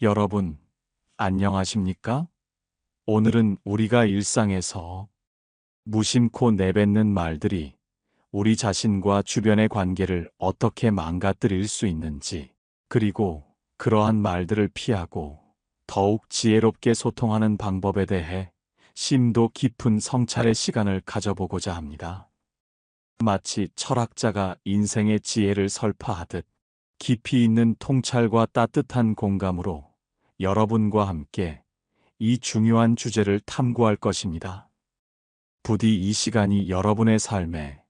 여러분, 안녕하십니까? 오늘은 우리가 일상에서 무심코 내뱉는 말들이 우리 자신과 주변의 관계를 어떻게 망가뜨릴 수 있는지, 그리고 그러한 말들을 피하고 더욱 지혜롭게 소통하는 방법에 대해 심도 깊은 성찰의 시간을 가져보고자 합니다. 마치 철학자가 인생의 지혜를 설파하듯 깊이 있는 통찰과 따뜻한 공감으로 여러분과 함께 이 중요한 주제를 탐구할 것입니다. 부디 이 시간이 여러분의 삶에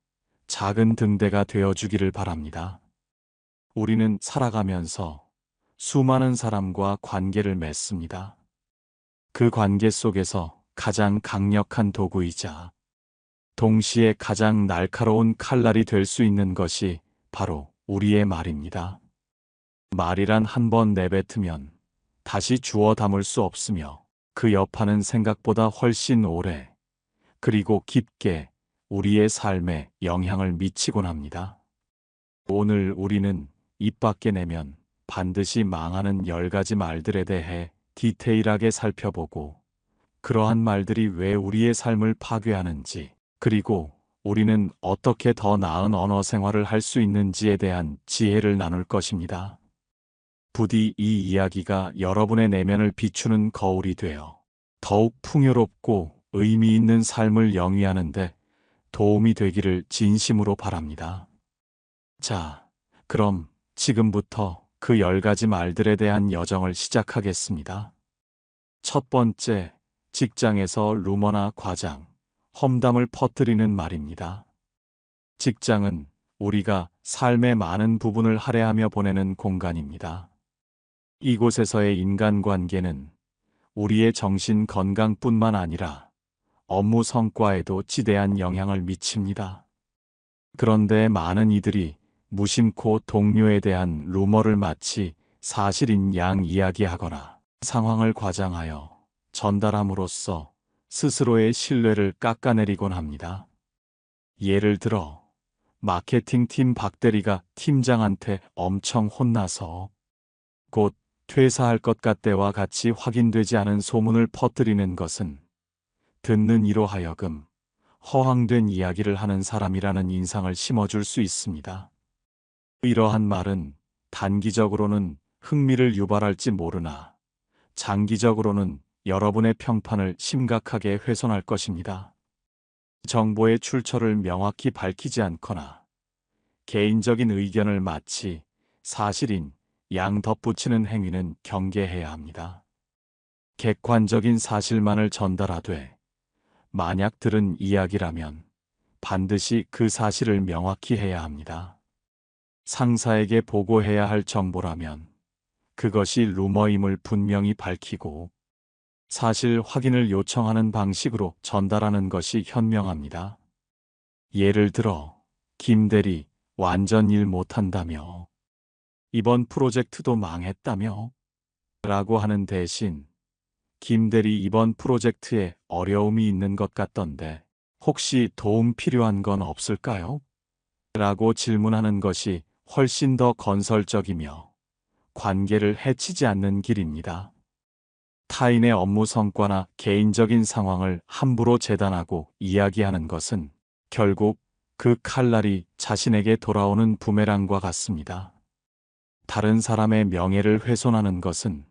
작은 등대가 되어주기를 바랍니다. 우리는 살아가면서 수많은 사람과 관계를 맺습니다. 그 관계 속에서 가장 강력한 도구이자 동시에 가장 날카로운 칼날이 될 수 있는 것이 바로 우리의 말입니다. 말이란 한 번 내뱉으면 다시 주워 담을 수 없으며 그 여파는 생각보다 훨씬 오래 그리고 깊게 우리의 삶에 영향을 미치곤 합니다. 오늘 우리는 입 밖에 내면 반드시 망하는 10가지 말들에 대해 디테일하게 살펴보고 그러한 말들이 왜 우리의 삶을 파괴하는지 그리고 우리는 어떻게 더 나은 언어 생활을 할 수 있는지에 대한 지혜를 나눌 것입니다. 부디 이 이야기가 여러분의 내면을 비추는 거울이 되어 더욱 풍요롭고 의미 있는 삶을 영위하는데 도움이 되기를 진심으로 바랍니다. 자, 그럼 지금부터 그 10가지 말들에 대한 여정을 시작하겠습니다. 첫 번째, 직장에서 루머나 과장, 험담을 퍼뜨리는 말입니다. 직장은 우리가 삶의 많은 부분을 할애하며 보내는 공간입니다. 이곳에서의 인간관계는 우리의 정신 건강뿐만 아니라 업무 성과에도 지대한 영향을 미칩니다. 그런데 많은 이들이 무심코 동료에 대한 루머를 마치 사실인 양 이야기하거나 상황을 과장하여 전달함으로써 스스로의 신뢰를 깎아내리곤 합니다. 예를 들어 마케팅팀 박대리가 팀장한테 엄청 혼나서 곧 퇴사할 것 같대와 같이 확인되지 않은 소문을 퍼뜨리는 것은 듣는 이로 하여금 허황된 이야기를 하는 사람이라는 인상을 심어줄 수 있습니다. 이러한 말은 단기적으로는 흥미를 유발할지 모르나 장기적으로는 여러분의 평판을 심각하게 훼손할 것입니다. 정보의 출처를 명확히 밝히지 않거나 개인적인 의견을 마치 사실인 양 덧붙이는 행위는 경계해야 합니다. 객관적인 사실만을 전달하되 만약 들은 이야기라면 반드시 그 사실을 명확히 해야 합니다. 상사에게 보고해야 할 정보라면 그것이 루머임을 분명히 밝히고 사실 확인을 요청하는 방식으로 전달하는 것이 현명합니다. 예를 들어 김 대리 완전 일 못한다며 이번 프로젝트도 망했다며 라고 하는 대신 김 대리 이번 프로젝트에 어려움이 있는 것 같던데 혹시 도움 필요한 건 없을까요? 라고 질문하는 것이 훨씬 더 건설적이며 관계를 해치지 않는 길입니다. 타인의 업무 성과나 개인적인 상황을 함부로 재단하고 이야기하는 것은 결국 그 칼날이 자신에게 돌아오는 부메랑과 같습니다. 다른 사람의 명예를 훼손하는 것은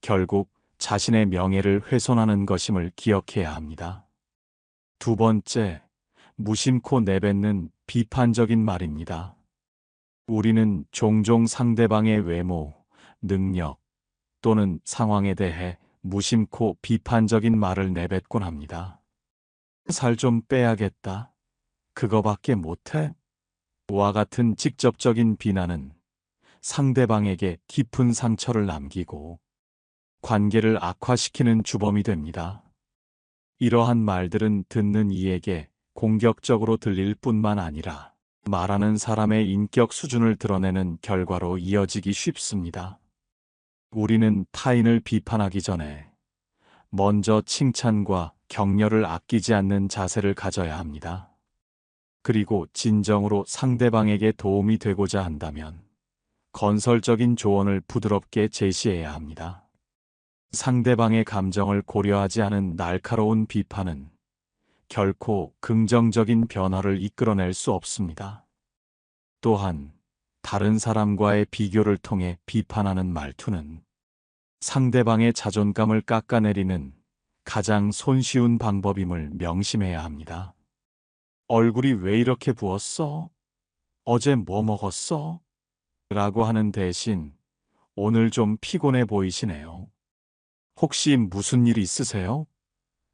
결국 자신의 명예를 훼손하는 것임을 기억해야 합니다. 두 번째, 무심코 내뱉는 비판적인 말입니다. 우리는 종종 상대방의 외모, 능력 또는 상황에 대해 무심코 비판적인 말을 내뱉곤 합니다. 살 좀 빼야겠다. 그거밖에 못해? 와 같은 직접적인 비난은 상대방에게 깊은 상처를 남기고 관계를 악화시키는 주범이 됩니다. 이러한 말들은 듣는 이에게 공격적으로 들릴 뿐만 아니라 말하는 사람의 인격 수준을 드러내는 결과로 이어지기 쉽습니다. 우리는 타인을 비판하기 전에 먼저 칭찬과 격려를 아끼지 않는 자세를 가져야 합니다. 그리고 진정으로 상대방에게 도움이 되고자 한다면 건설적인 조언을 부드럽게 제시해야 합니다. 상대방의 감정을 고려하지 않은 날카로운 비판은 결코 긍정적인 변화를 이끌어낼 수 없습니다. 또한 다른 사람과의 비교를 통해 비판하는 말투는 상대방의 자존감을 깎아내리는 가장 손쉬운 방법임을 명심해야 합니다. 얼굴이 왜 이렇게 부었어? 어제 뭐 먹었어? 라고 하는 대신 오늘 좀 피곤해 보이시네요. 혹시 무슨 일 있으세요?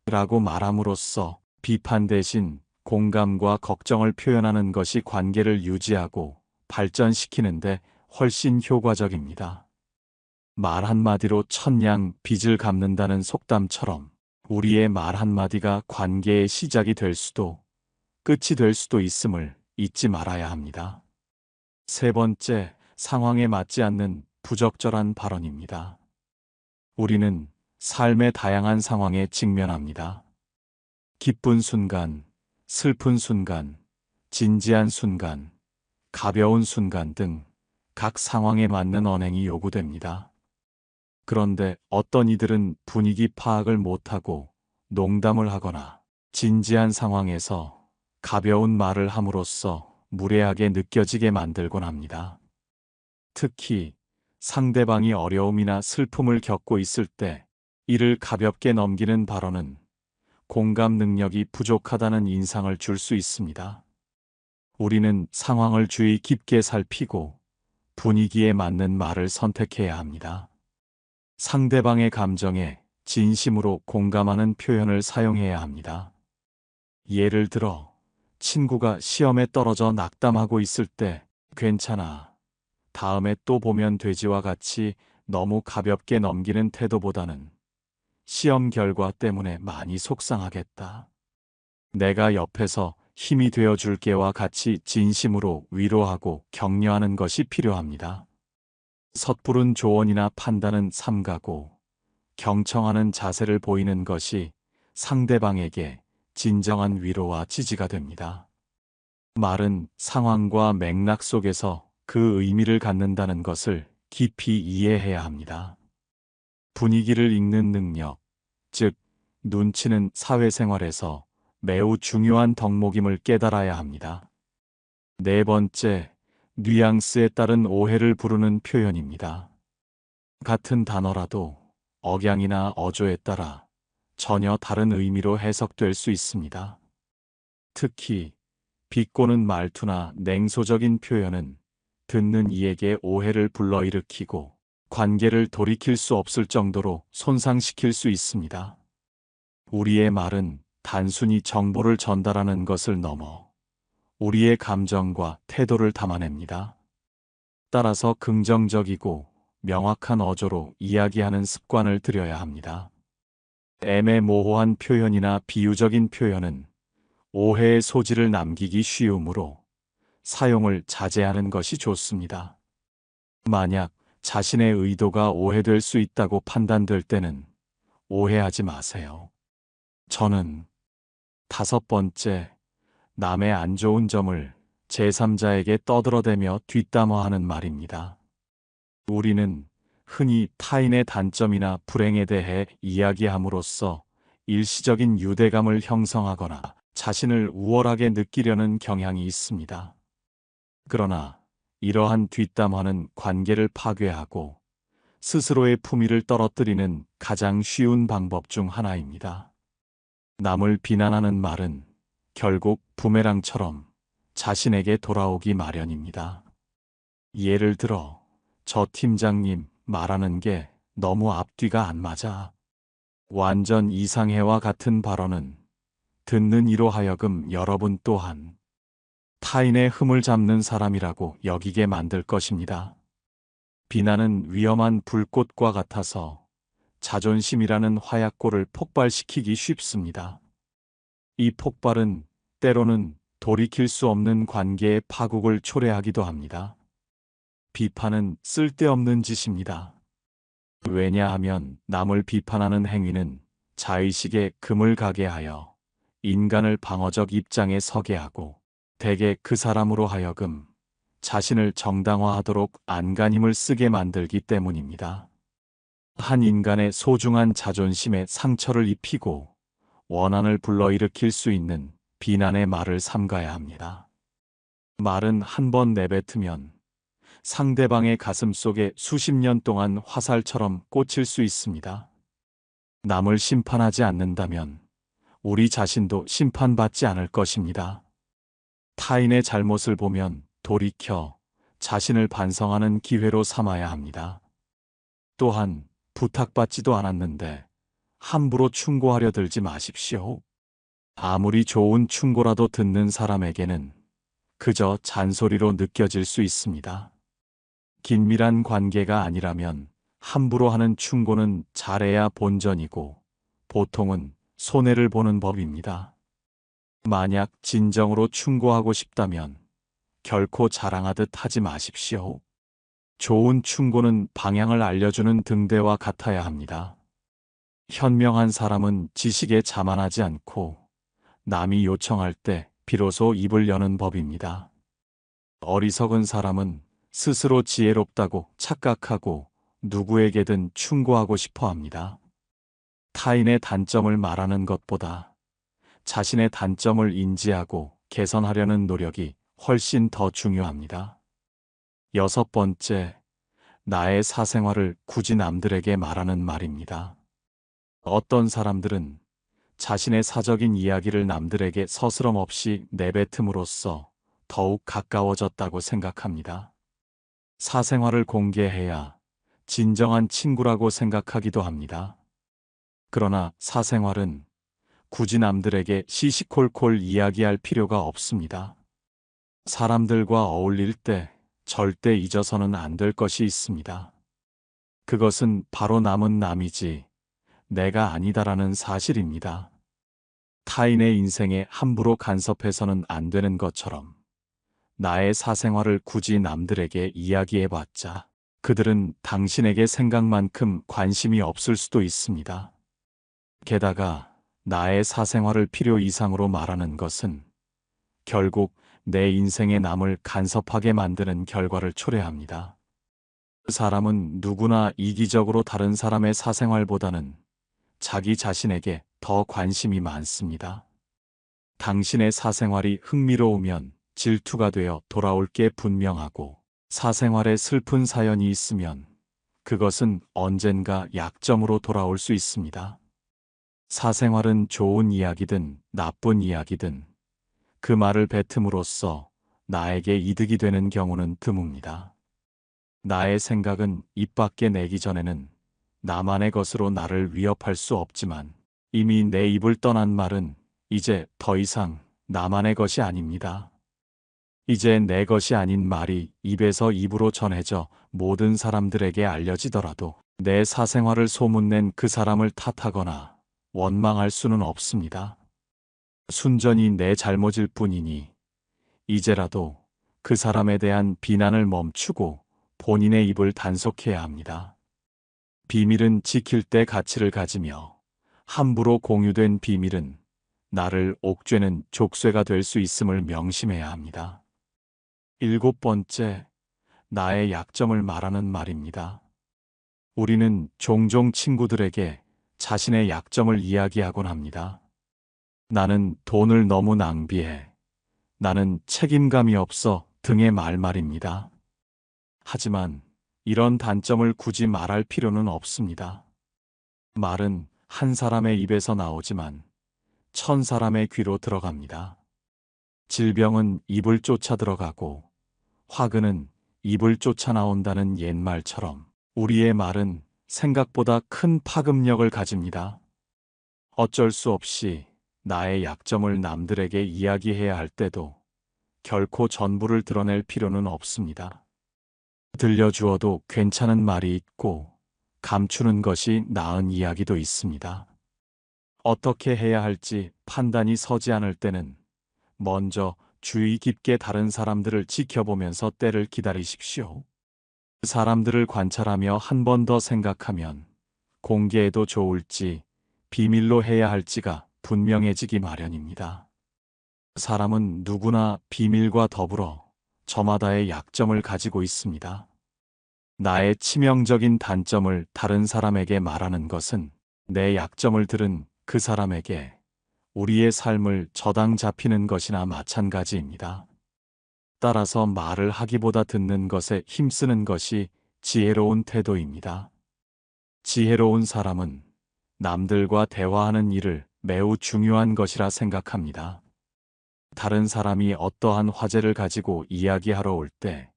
라고 말함으로써 비판 대신 공감과 걱정을 표현하는 것이 관계를 유지하고 발전시키는데 훨씬 효과적입니다. 말 한마디로 천냥 빚을 갚는다는 속담처럼 우리의 말 한마디가 관계의 시작이 될 수도 끝이 될 수도 있음을 잊지 말아야 합니다. 세 번째, 상황에 맞지 않는 부적절한 발언입니다. 우리는 삶의 다양한 상황에 직면합니다. 기쁜 순간, 슬픈 순간, 진지한 순간, 가벼운 순간 등 각 상황에 맞는 언행이 요구됩니다. 그런데 어떤 이들은 분위기 파악을 못하고 농담을 하거나 진지한 상황에서 가벼운 말을 함으로써 무례하게 느껴지게 만들곤 합니다. 특히 상대방이 어려움이나 슬픔을 겪고 있을 때 이를 가볍게 넘기는 발언은 공감 능력이 부족하다는 인상을 줄 수 있습니다. 우리는 상황을 주의 깊게 살피고 분위기에 맞는 말을 선택해야 합니다. 상대방의 감정에 진심으로 공감하는 표현을 사용해야 합니다. 예를 들어, 친구가 시험에 떨어져 낙담하고 있을 때, 괜찮아. 다음에 또 보면 되지와 같이 너무 가볍게 넘기는 태도보다는 시험 결과 때문에 많이 속상하겠다. 내가 옆에서 힘이 되어 줄게와 같이 진심으로 위로하고 격려하는 것이 필요합니다. 섣부른 조언이나 판단은 삼가고 경청하는 자세를 보이는 것이 상대방에게 진정한 위로와 지지가 됩니다. 말은 상황과 맥락 속에서 그 의미를 갖는다는 것을 깊이 이해해야 합니다. 분위기를 읽는 능력, 즉 눈치는 사회생활에서 매우 중요한 덕목임을 깨달아야 합니다. 네 번째, 뉘앙스에 따른 오해를 부르는 표현입니다. 같은 단어라도 억양이나 어조에 따라 전혀 다른 의미로 해석될 수 있습니다. 특히 비꼬는 말투나 냉소적인 표현은 듣는 이에게 오해를 불러일으키고 관계를 돌이킬 수 없을 정도로 손상시킬 수 있습니다. 우리의 말은 단순히 정보를 전달하는 것을 넘어 우리의 감정과 태도를 담아냅니다. 따라서 긍정적이고 명확한 어조로 이야기하는 습관을 들여야 합니다. 애매모호한 표현이나 비유적인 표현은 오해의 소지를 남기기 쉬우므로 사용을 자제하는 것이 좋습니다. 만약 자신의 의도가 오해될 수 있다고 판단될 때는 오해하지 마세요. 저는 다섯 번째, 남의 안 좋은 점을 제3자에게 떠들어대며 뒷담화하는 말입니다. 우리는 흔히 타인의 단점이나 불행에 대해 이야기함으로써 일시적인 유대감을 형성하거나 자신을 우월하게 느끼려는 경향이 있습니다. 그러나 이러한 뒷담화는 관계를 파괴하고 스스로의 품위를 떨어뜨리는 가장 쉬운 방법 중 하나입니다. 남을 비난하는 말은 결국 부메랑처럼 자신에게 돌아오기 마련입니다. 예를 들어, 저 팀장님 말하는 게 너무 앞뒤가 안 맞아. 완전 이상해와 같은 발언은 듣는 이로 하여금 여러분 또한 타인의 흠을 잡는 사람이라고 여기게 만들 것입니다. 비난은 위험한 불꽃과 같아서 자존심이라는 화약고를 폭발시키기 쉽습니다. 이 폭발은 때로는 돌이킬 수 없는 관계의 파국을 초래하기도 합니다. 비판은 쓸데없는 짓입니다. 왜냐하면 남을 비판하는 행위는 자의식에 금을 가게 하여 인간을 방어적 입장에 서게 하고 대개 그 사람으로 하여금 자신을 정당화하도록 안간힘을 쓰게 만들기 때문입니다. 한 인간의 소중한 자존심에 상처를 입히고 원한을 불러일으킬 수 있는 비난의 말을 삼가야 합니다. 말은 한 번 내뱉으면 상대방의 가슴 속에 수십 년 동안 화살처럼 꽂힐 수 있습니다. 남을 심판하지 않는다면 우리 자신도 심판받지 않을 것입니다. 타인의 잘못을 보면 돌이켜 자신을 반성하는 기회로 삼아야 합니다. 또한 부탁받지도 않았는데 함부로 충고하려 들지 마십시오. 아무리 좋은 충고라도 듣는 사람에게는 그저 잔소리로 느껴질 수 있습니다. 긴밀한 관계가 아니라면 함부로 하는 충고는 잘해야 본전이고 보통은 손해를 보는 법입니다. 만약 진정으로 충고하고 싶다면 결코 자랑하듯 하지 마십시오. 좋은 충고는 방향을 알려주는 등대와 같아야 합니다. 현명한 사람은 지식에 자만하지 않고 남이 요청할 때 비로소 입을 여는 법입니다. 어리석은 사람은 스스로 지혜롭다고 착각하고 누구에게든 충고하고 싶어 합니다. 타인의 단점을 말하는 것보다 자신의 단점을 인지하고 개선하려는 노력이 훨씬 더 중요합니다. 6번째, 나의 사생활을 굳이 남들에게 말하는 말입니다. 어떤 사람들은 자신의 사적인 이야기를 남들에게 서스럼 없이 내뱉음으로써 더욱 가까워졌다고 생각합니다. 사생활을 공개해야 진정한 친구라고 생각하기도 합니다. 그러나 사생활은 굳이 남들에게 시시콜콜 이야기할 필요가 없습니다. 사람들과 어울릴 때 절대 잊어서는 안 될 것이 있습니다. 그것은 바로 남은 남이지 내가 아니다라는 사실입니다. 타인의 인생에 함부로 간섭해서는 안 되는 것처럼 나의 사생활을 굳이 남들에게 이야기해봤자 그들은 당신에게 생각만큼 관심이 없을 수도 있습니다. 게다가 나의 사생활을 필요 이상으로 말하는 것은 결국 내 인생에 남을 간섭하게 만드는 결과를 초래합니다. 사람은 누구나 이기적으로 다른 사람의 사생활보다는 자기 자신에게 더 관심이 많습니다. 당신의 사생활이 흥미로우면 질투가 되어 돌아올 게 분명하고 사생활에 슬픈 사연이 있으면 그것은 언젠가 약점으로 돌아올 수 있습니다. 사생활은 좋은 이야기든 나쁜 이야기든 그 말을 뱉음으로써 나에게 이득이 되는 경우는 드뭅니다. 나의 생각은 입 밖에 내기 전에는 나만의 것으로 나를 위협할 수 없지만 이미 내 입을 떠난 말은 이제 더 이상 나만의 것이 아닙니다. 이제 내 것이 아닌 말이 입에서 입으로 전해져 모든 사람들에게 알려지더라도 내 사생활을 소문낸 그 사람을 탓하거나 원망할 수는 없습니다. 순전히 내 잘못일 뿐이니 이제라도 그 사람에 대한 비난을 멈추고 본인의 입을 단속해야 합니다. 비밀은 지킬 때 가치를 가지며 함부로 공유된 비밀은 나를 옥죄는 족쇄가 될 수 있음을 명심해야 합니다. 7번째, 나의 약점을 말하는 말입니다. 우리는 종종 친구들에게 자신의 약점을 이야기하곤 합니다. 나는 돈을 너무 낭비해. 나는 책임감이 없어 등의 말입니다. 하지만 이런 단점을 굳이 말할 필요는 없습니다. 말은 한 사람의 입에서 나오지만 1000사람의 귀로 들어갑니다. 질병은 입을 쫓아 들어가고 화근은 입을 쫓아 나온다는 옛말처럼 우리의 말은 생각보다 큰 파급력을 가집니다. 어쩔 수 없이 나의 약점을 남들에게 이야기해야 할 때도 결코 전부를 드러낼 필요는 없습니다. 들려주어도 괜찮은 말이 있고 감추는 것이 나은 이야기도 있습니다. 어떻게 해야 할지 판단이 서지 않을 때는 먼저 주의 깊게 다른 사람들을 지켜보면서 때를 기다리십시오. 사람들을 관찰하며 한 번 더 생각하면 공개해도 좋을지 비밀로 해야 할지가 분명해지기 마련입니다. 사람은 누구나 비밀과 더불어 저마다의 약점을 가지고 있습니다. 나의 치명적인 단점을 다른 사람에게 말하는 것은 내 약점을 들은 그 사람에게 우리의 삶을 저당 잡히는 것이나 마찬가지입니다. 따라서 말을 하기보다 듣는 것에 힘쓰는 것이 지혜로운 태도입니다. 지혜로운 사람은 남들과 대화하는 일을 매우 중요한 것이라 생각합니다. 다른 사람이 어떠한 화제를 가지고 이야기하러 올 때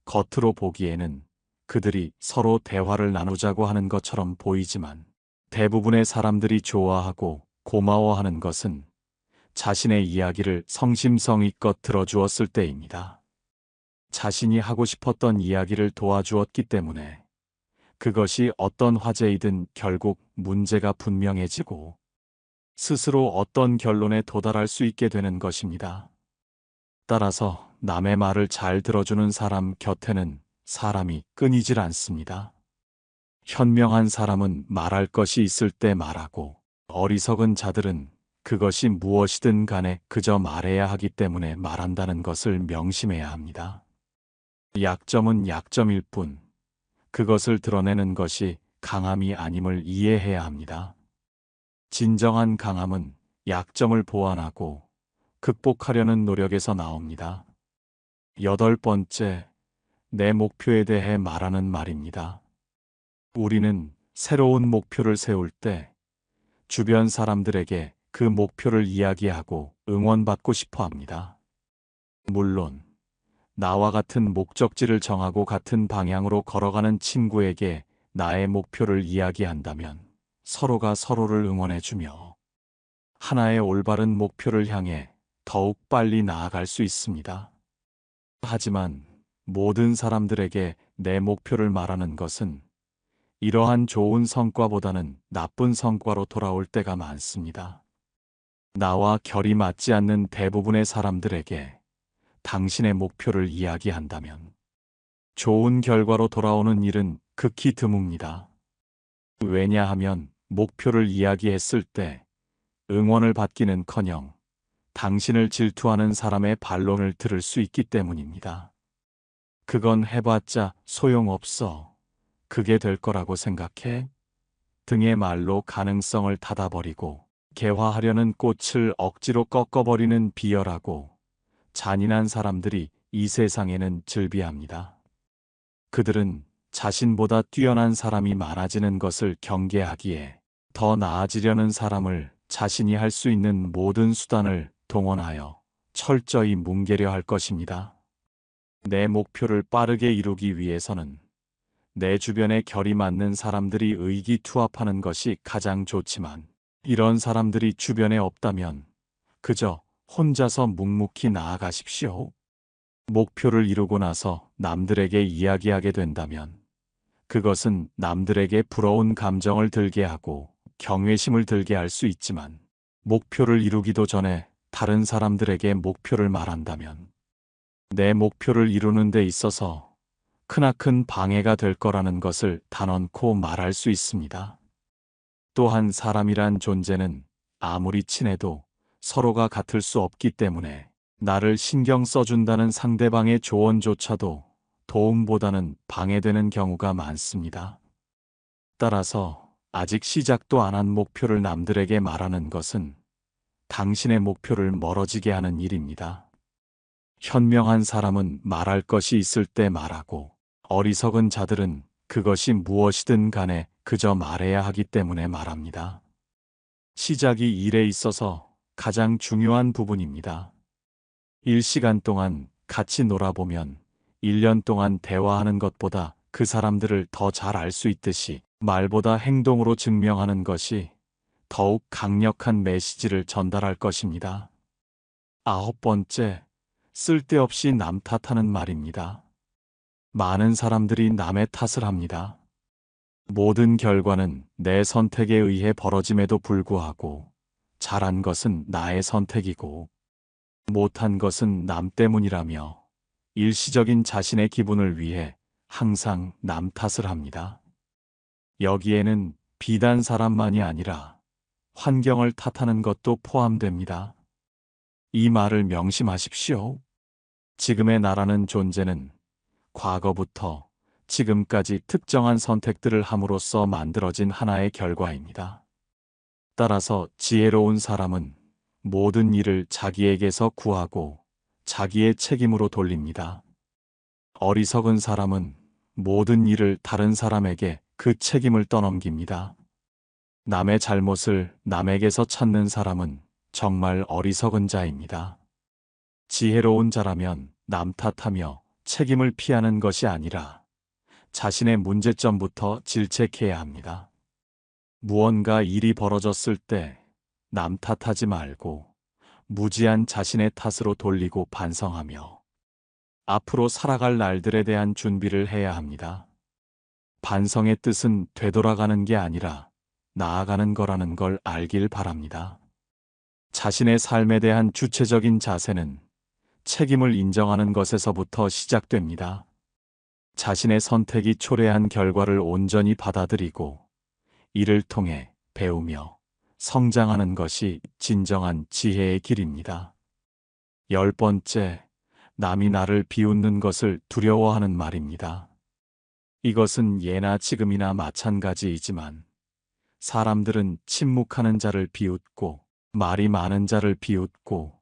겉으로 보기에는 그들이 서로 대화를 나누자고 하는 것처럼 보이지만 대부분의 사람들이 좋아하고 고마워하는 것은 자신의 이야기를 성심성의껏 들어주었을 때입니다. 자신이 하고 싶었던 이야기를 도와주었기 때문에 그것이 어떤 화제이든 결국 문제가 분명해지고 스스로 어떤 결론에 도달할 수 있게 되는 것입니다. 따라서 남의 말을 잘 들어주는 사람 곁에는 사람이 끊이질 않습니다. 현명한 사람은 말할 것이 있을 때 말하고 어리석은 자들은 그것이 무엇이든 간에 그저 말해야 하기 때문에 말한다는 것을 명심해야 합니다. 약점은 약점일 뿐 그것을 드러내는 것이 강함이 아님을 이해해야 합니다. 진정한 강함은 약점을 보완하고 극복하려는 노력에서 나옵니다. 8번째, 내 목표에 대해 말하는 말입니다. 우리는 새로운 목표를 세울 때 주변 사람들에게 그 목표를 이야기하고 응원받고 싶어 합니다. 물론 나와 같은 목적지를 정하고 같은 방향으로 걸어가는 친구에게 나의 목표를 이야기한다면 서로가 서로를 응원해주며 하나의 올바른 목표를 향해 더욱 빨리 나아갈 수 있습니다. 하지만 모든 사람들에게 내 목표를 말하는 것은 이러한 좋은 성과보다는 나쁜 성과로 돌아올 때가 많습니다. 나와 결이 맞지 않는 대부분의 사람들에게 당신의 목표를 이야기한다면 좋은 결과로 돌아오는 일은 극히 드뭅니다. 왜냐하면 목표를 이야기했을 때 응원을 받기는커녕 당신을 질투하는 사람의 반론을 들을 수 있기 때문입니다. 그건 해봤자 소용없어. 그게 될 거라고 생각해? 등의 말로 가능성을 닫아버리고 개화하려는 꽃을 억지로 꺾어버리는 비열하고 잔인한 사람들이 이 세상에는 즐비합니다. 그들은 자신보다 뛰어난 사람이 많아지는 것을 경계하기에 더 나아지려는 사람을 자신이 할 수 있는 모든 수단을 동원하여 철저히 뭉개려 할 것입니다. 내 목표를 빠르게 이루기 위해서는 내 주변에 결이 맞는 사람들이 의기투합하는 것이 가장 좋지만 이런 사람들이 주변에 없다면 그저 혼자서 묵묵히 나아가십시오. 목표를 이루고 나서 남들에게 이야기하게 된다면 그것은 남들에게 부러운 감정을 들게 하고 경외심을 들게 할 수 있지만 목표를 이루기도 전에 다른 사람들에게 목표를 말한다면 내 목표를 이루는 데 있어서 크나큰 방해가 될 거라는 것을 단언코 말할 수 있습니다. 또한 사람이란 존재는 아무리 친해도 서로가 같을 수 없기 때문에 나를 신경 써준다는 상대방의 조언조차도 도움보다는 방해되는 경우가 많습니다. 따라서 아직 시작도 안 한 목표를 남들에게 말하는 것은 당신의 목표를 멀어지게 하는 일입니다. 현명한 사람은 말할 것이 있을 때 말하고 어리석은 자들은 그것이 무엇이든 간에 그저 말해야 하기 때문에 말합니다. 시작이 일에 있어서 가장 중요한 부분입니다. 1시간 동안 같이 놀아보면 1년 동안 대화하는 것보다 그 사람들을 더 잘 알 수 있듯이 말보다 행동으로 증명하는 것이 더욱 강력한 메시지를 전달할 것입니다. 9번째, 쓸데없이 남 탓하는 말입니다. 많은 사람들이 남의 탓을 합니다. 모든 결과는 내 선택에 의해 벌어짐에도 불구하고 잘한 것은 나의 선택이고 못한 것은 남 때문이라며 일시적인 자신의 기분을 위해 항상 남 탓을 합니다. 여기에는 비단 사람만이 아니라 환경을 탓하는 것도 포함됩니다. 이 말을 명심하십시오. 지금의 나라는 존재는 과거부터 지금까지 특정한 선택들을 함으로써 만들어진 하나의 결과입니다. 따라서 지혜로운 사람은 모든 일을 자기에게서 구하고 자기의 책임으로 돌립니다. 어리석은 사람은 모든 일을 다른 사람에게 그 책임을 떠넘깁니다. 남의 잘못을 남에게서 찾는 사람은 정말 어리석은 자입니다. 지혜로운 자라면 남 탓하며 책임을 피하는 것이 아니라 자신의 문제점부터 질책해야 합니다. 무언가 일이 벌어졌을 때 남 탓하지 말고 무지한 자신의 탓으로 돌리고 반성하며 앞으로 살아갈 날들에 대한 준비를 해야 합니다. 반성의 뜻은 되돌아가는 게 아니라 나아가는 거라는 걸 알길 바랍니다. 자신의 삶에 대한 주체적인 자세는 책임을 인정하는 것에서부터 시작됩니다. 자신의 선택이 초래한 결과를 온전히 받아들이고 이를 통해 배우며 성장하는 것이 진정한 지혜의 길입니다. 10번째, 남이 나를 비웃는 것을 두려워하는 말입니다. 이것은 예나 지금이나 마찬가지이지만 사람들은 침묵하는 자를 비웃고 말이 많은 자를 비웃고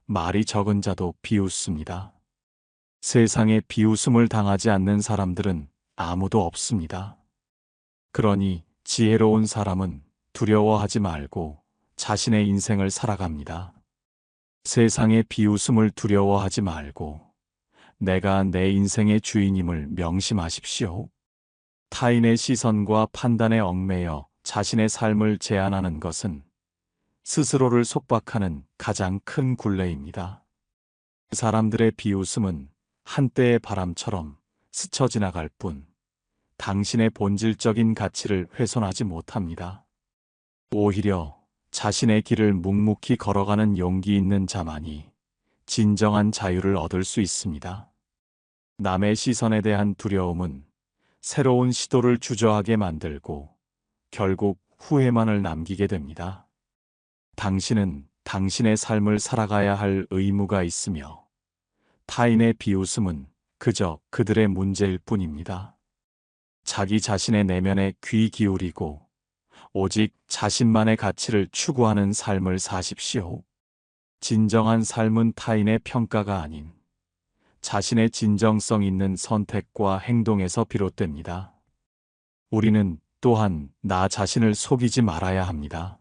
말이 적은 자도 비웃습니다. 세상에 비웃음을 당하지 않는 사람들은 아무도 없습니다. 그러니 지혜로운 사람은 두려워하지 말고 자신의 인생을 살아갑니다. 세상의 비웃음을 두려워하지 말고 내가 내 인생의 주인임을 명심하십시오. 타인의 시선과 판단에 얽매여 자신의 삶을 제한하는 것은 스스로를 속박하는 가장 큰 굴레입니다. 사람들의 비웃음은 한때의 바람처럼 스쳐 지나갈 뿐 당신의 본질적인 가치를 훼손하지 못합니다. 오히려 자신의 길을 묵묵히 걸어가는 용기 있는 자만이 진정한 자유를 얻을 수 있습니다. 남의 시선에 대한 두려움은 새로운 시도를 주저하게 만들고 결국 후회만을 남기게 됩니다. 당신은 당신의 삶을 살아가야 할 의무가 있으며 타인의 비웃음은 그저 그들의 문제일 뿐입니다. 자기 자신의 내면에 귀 기울이고 오직 자신만의 가치를 추구하는 삶을 사십시오. 진정한 삶은 타인의 평가가 아닌 자신의 진정성 있는 선택과 행동에서 비롯됩니다. 우리는 또한 나 자신을 속이지 말아야 합니다.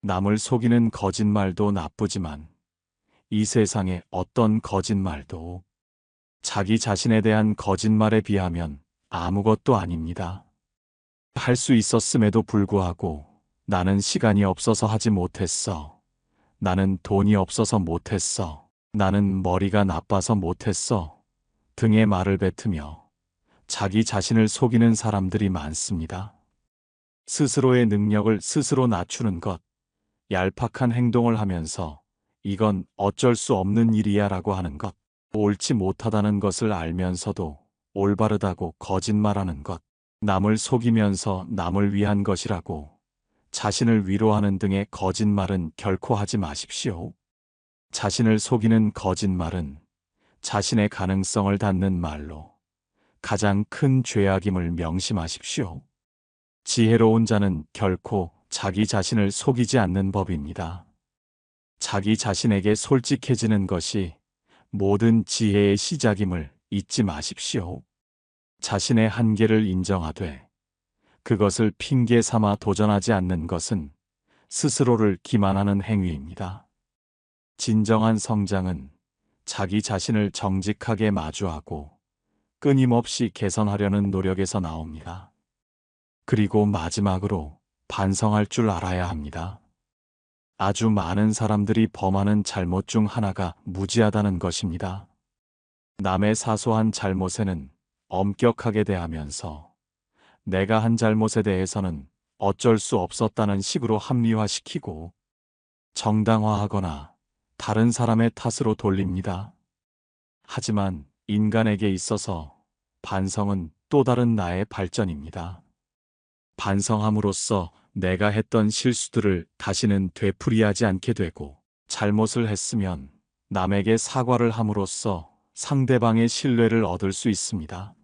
남을 속이는 거짓말도 나쁘지만 이 세상의 어떤 거짓말도 자기 자신에 대한 거짓말에 비하면 아무것도 아닙니다. 할 수 있었음에도 불구하고 나는 시간이 없어서 하지 못했어. 나는 돈이 없어서 못했어. 나는 머리가 나빠서 못했어. 등의 말을 뱉으며 자기 자신을 속이는 사람들이 많습니다. 스스로의 능력을 스스로 낮추는 것, 얄팍한 행동을 하면서 이건 어쩔 수 없는 일이야 라고 하는 것, 옳지 못하다는 것을 알면서도 올바르다고 거짓말하는 것, 남을 속이면서 남을 위한 것이라고 자신을 위로하는 등의 거짓말은 결코 하지 마십시오. 자신을 속이는 거짓말은 자신의 가능성을 닫는 말로 가장 큰 죄악임을 명심하십시오. 지혜로운 자는 결코 자기 자신을 속이지 않는 법입니다. 자기 자신에게 솔직해지는 것이 모든 지혜의 시작임을 잊지 마십시오. 자신의 한계를 인정하되 그것을 핑계 삼아 도전하지 않는 것은 스스로를 기만하는 행위입니다. 진정한 성장은 자기 자신을 정직하게 마주하고 끊임없이 개선하려는 노력에서 나옵니다. 그리고 마지막으로 반성할 줄 알아야 합니다. 아주 많은 사람들이 범하는 잘못 중 하나가 무지하다는 것입니다. 남의 사소한 잘못에는 엄격하게 대하면서 내가 한 잘못에 대해서는 어쩔 수 없었다는 식으로 합리화시키고 정당화하거나 다른 사람의 탓으로 돌립니다. 하지만 인간에게 있어서 반성은 또 다른 나의 발전입니다. 반성함으로써 내가 했던 실수들을 다시는 되풀이하지 않게 되고 잘못을 했으면 남에게 사과를 함으로써 상대방의 신뢰를 얻을 수 있습니다.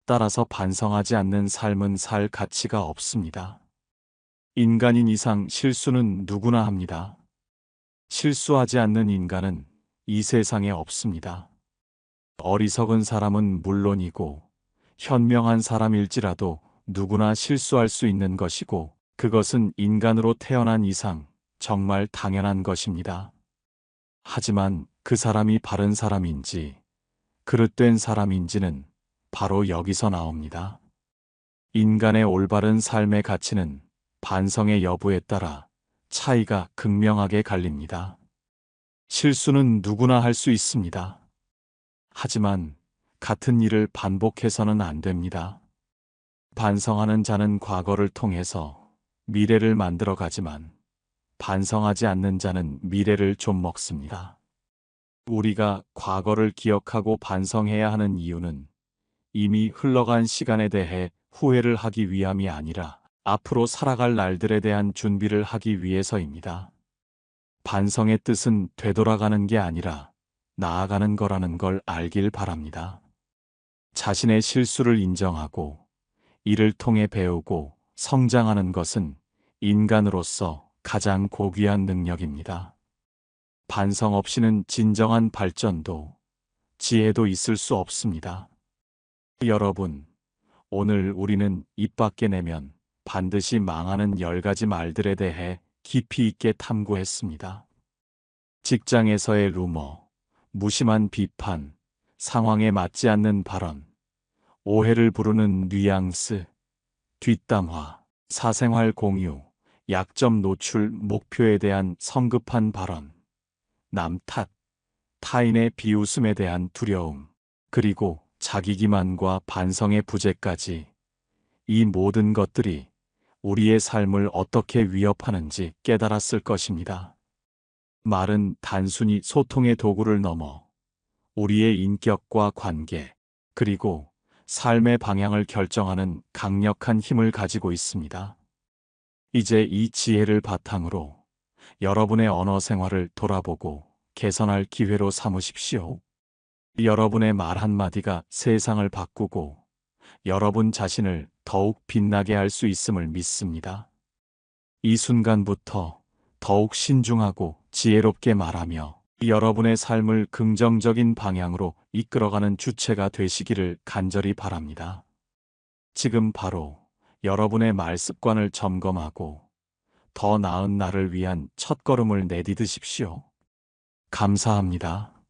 따라서 반성하지 않는 삶은 살 가치가 없습니다. 인간인 이상 실수는 누구나 합니다. 실수하지 않는 인간은 이 세상에 없습니다. 어리석은 사람은 물론이고 현명한 사람일지라도 누구나 실수할 수 있는 것이고 그것은 인간으로 태어난 이상 정말 당연한 것입니다. 하지만 그 사람이 바른 사람인지 그릇된 사람인지는 바로 여기서 나옵니다. 인간의 올바른 삶의 가치는 반성의 여부에 따라 차이가 극명하게 갈립니다. 실수는 누구나 할 수 있습니다. 하지만 같은 일을 반복해서는 안 됩니다. 반성하는 자는 과거를 통해서 미래를 만들어 가지만 반성하지 않는 자는 미래를 좀 먹습니다. 우리가 과거를 기억하고 반성해야 하는 이유는 이미 흘러간 시간에 대해 후회를 하기 위함이 아니라 앞으로 살아갈 날들에 대한 준비를 하기 위해서입니다. 반성의 뜻은 되돌아가는 게 아니라 나아가는 거라는 걸 알길 바랍니다. 자신의 실수를 인정하고 이를 통해 배우고 성장하는 것은 인간으로서 가장 고귀한 능력입니다. 반성 없이는 진정한 발전도 지혜도 있을 수 없습니다. 여러분, 오늘 우리는 입 밖에 내면 반드시 망하는 10가지 말들에 대해 깊이 있게 탐구했습니다. 직장에서의 루머, 무심한 비판, 상황에 맞지 않는 발언, 오해를 부르는 뉘앙스, 뒷담화, 사생활 공유, 약점 노출, 목표에 대한 성급한 발언, 남 탓, 타인의 비웃음에 대한 두려움, 그리고 자기 기만과 반성의 부재까지 이 모든 것들이 우리의 삶을 어떻게 위협하는지 깨달았을 것입니다. 말은 단순히 소통의 도구를 넘어 우리의 인격과 관계, 그리고 삶의 방향을 결정하는 강력한 힘을 가지고 있습니다. 이제 이 지혜를 바탕으로 여러분의 언어 생활을 돌아보고 개선할 기회로 삼으십시오. 여러분의 말 한마디가 세상을 바꾸고 여러분 자신을 더욱 빛나게 할 수 있음을 믿습니다. 이 순간부터 더욱 신중하고 지혜롭게 말하며 여러분의 삶을 긍정적인 방향으로 이끌어가는 주체가 되시기를 간절히 바랍니다. 지금 바로 여러분의 말 습관을 점검하고 더 나은 나를 위한 첫걸음을 내디디십시오. 감사합니다.